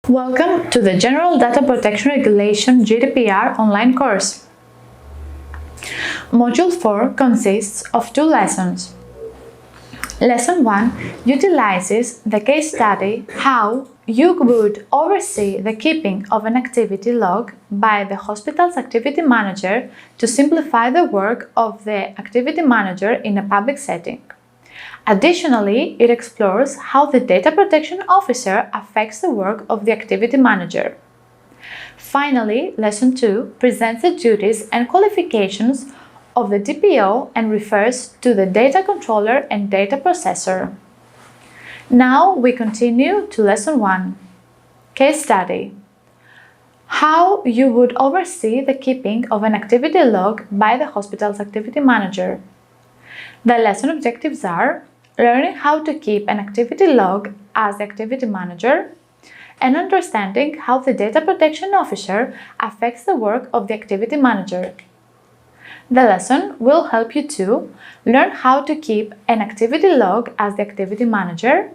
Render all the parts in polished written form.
Welcome to the General Data Protection Regulation GDPR online course. Module 4 consists of 2 lessons. Lesson 1 utilizes the case study how you would oversee the keeping of an activity log by the hospital's activity manager to simplify the work of the activity manager in a public setting. Additionally, it explores how the data protection officer affects the work of the activity manager. Finally, Lesson 2 presents the duties and qualifications of the DPO and refers to the data controller and data processor. Now we continue to Lesson 1. Case study. How you would oversee the keeping of an activity log by the hospital's activity manager. The lesson objectives are learning how to keep an activity log as the activity manager and understanding how the data protection officer affects the work of the activity manager. The lesson will help you to learn how to keep an activity log as the activity manager,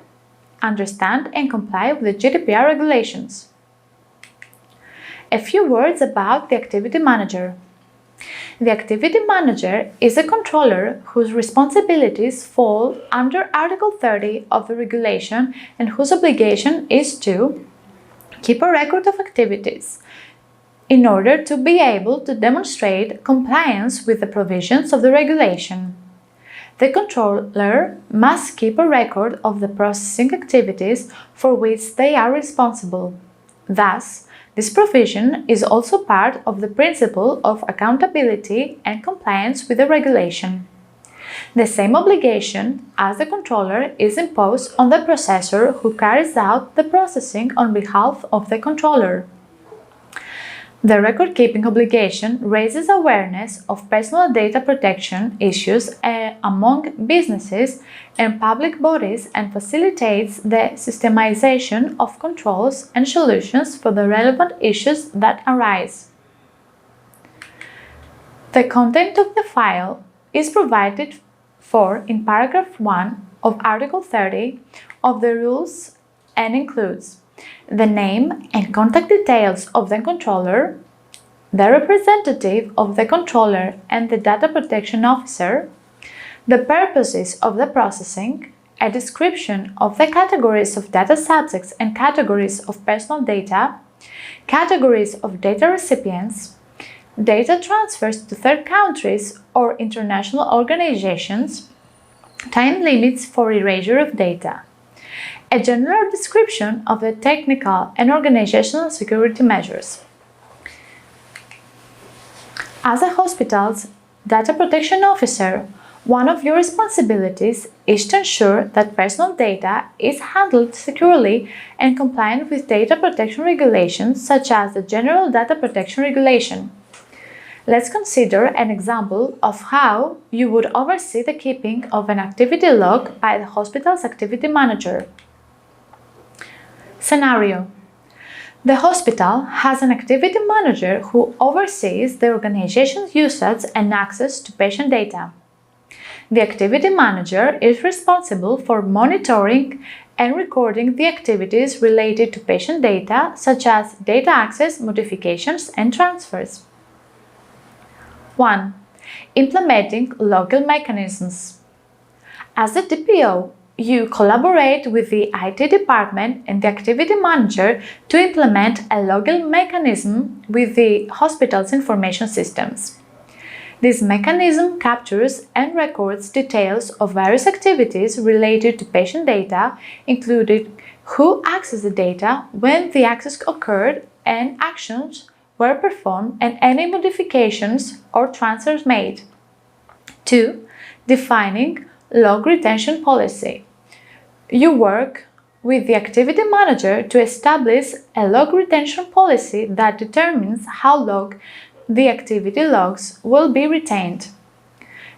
understand and comply with the GDPR regulations. A few words about the activity manager. The activity manager is a controller whose responsibilities fall under Article 30 of the regulation and whose obligation is to keep a record of activities in order to be able to demonstrate compliance with the provisions of the regulation. The controller must keep a record of the processing activities for which they are responsible. Thus, this provision is also part of the principle of accountability and compliance with the regulation. The same obligation as the controller is imposed on the processor who carries out the processing on behalf of the controller. The record-keeping obligation raises awareness of personal data protection issues among businesses and public bodies and facilitates the systemization of controls and solutions for the relevant issues that arise. The content of the file is provided for in paragraph 1 of Article 30 of the rules and includes the name and contact details of the controller, the representative of the controller and the data protection officer, the purposes of the processing, a description of the categories of data subjects and categories of personal data, categories of data recipients, data transfers to third countries or international organizations, time limits for erasure of data, a general description of the technical and organizational security measures. As a hospital's data protection officer, one of your responsibilities is to ensure that personal data is handled securely and compliant with data protection regulations such as the General Data Protection Regulation. Let's consider an example of how you would oversee the keeping of an activity log by the hospital's activity manager. Scenario. The hospital has an activity manager who oversees the organization's usage and access to patient data. The activity manager is responsible for monitoring and recording the activities related to patient data, such as data access, modifications, and transfers. 1. Implementing logging mechanisms. As a DPO, you collaborate with the IT department and the activity manager to implement a logging mechanism with the hospital's information systems. This mechanism captures and records details of various activities related to patient data, including who accessed the data, when the access occurred, and actions were performed and any modifications or transfers made. 2. Defining log retention policy. You work with the activity manager to establish a log retention policy that determines how long the activity logs will be retained.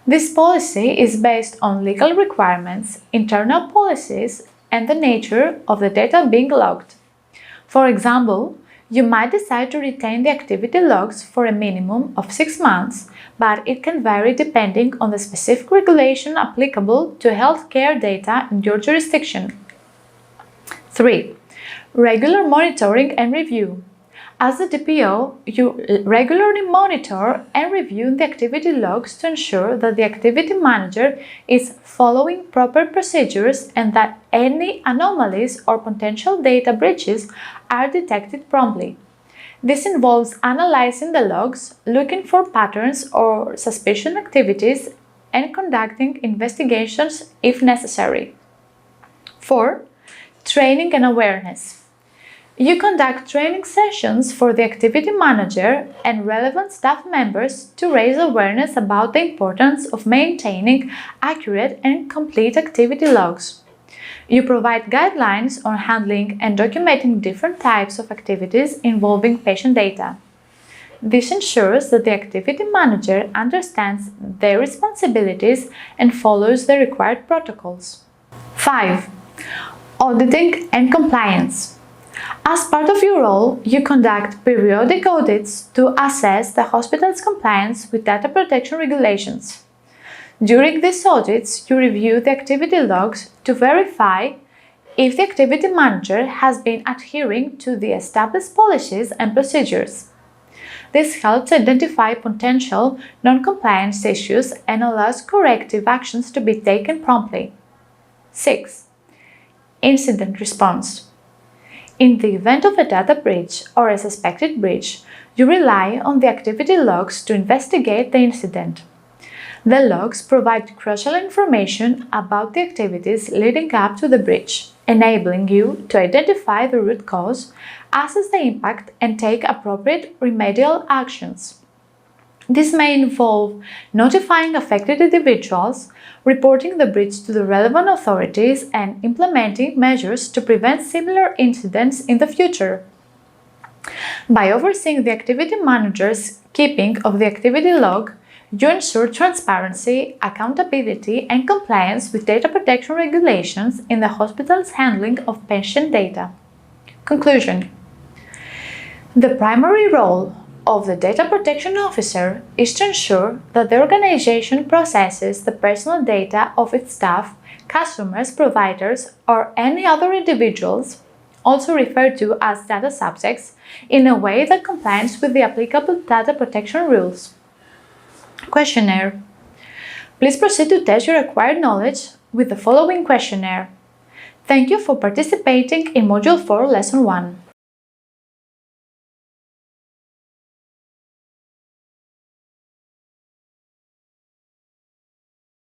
This policy is based on legal requirements, internal policies, and the nature of the data being logged. For example, you might decide to retain the activity logs for a minimum of 6 months, but it can vary depending on the specific regulation applicable to healthcare data in your jurisdiction. 3. Regular monitoring and review. As a DPO, you regularly monitor and review the activity logs to ensure that the activity manager is following proper procedures and that any anomalies or potential data breaches are detected promptly. This involves analyzing the logs, looking for patterns or suspicious activities, and conducting investigations if necessary. 4. Training and awareness. You conduct training sessions for the activity manager and relevant staff members to raise awareness about the importance of maintaining accurate and complete activity logs. You provide guidelines on handling and documenting different types of activities involving patient data. This ensures that the activity manager understands their responsibilities and follows the required protocols. 5. Auditing and compliance. As part of your role, you conduct periodic audits to assess the hospital's compliance with data protection regulations. During these audits, you review the activity logs to verify if the activity manager has been adhering to the established policies and procedures. This helps identify potential non-compliance issues and allows corrective actions to be taken promptly. 6. Incident response. In the event of a data breach or a suspected breach, you rely on the activity logs to investigate the incident. The logs provide crucial information about the activities leading up to the breach, enabling you to identify the root cause, assess the impact, and take appropriate remedial actions. This may involve notifying affected individuals, reporting the breach to the relevant authorities, and implementing measures to prevent similar incidents in the future. By overseeing the activity manager's keeping of the activity log, you ensure transparency, accountability, and compliance with data protection regulations in the hospital's handling of patient data. Conclusion. The primary role of the data protection officer is to ensure that the organization processes the personal data of its staff, customers, providers, or any other individuals, also referred to as data subjects, in a way that complies with the applicable data protection rules. Questionnaire. Please proceed to test your acquired knowledge with the following questionnaire. Thank you for participating in Module 4, Lesson 1.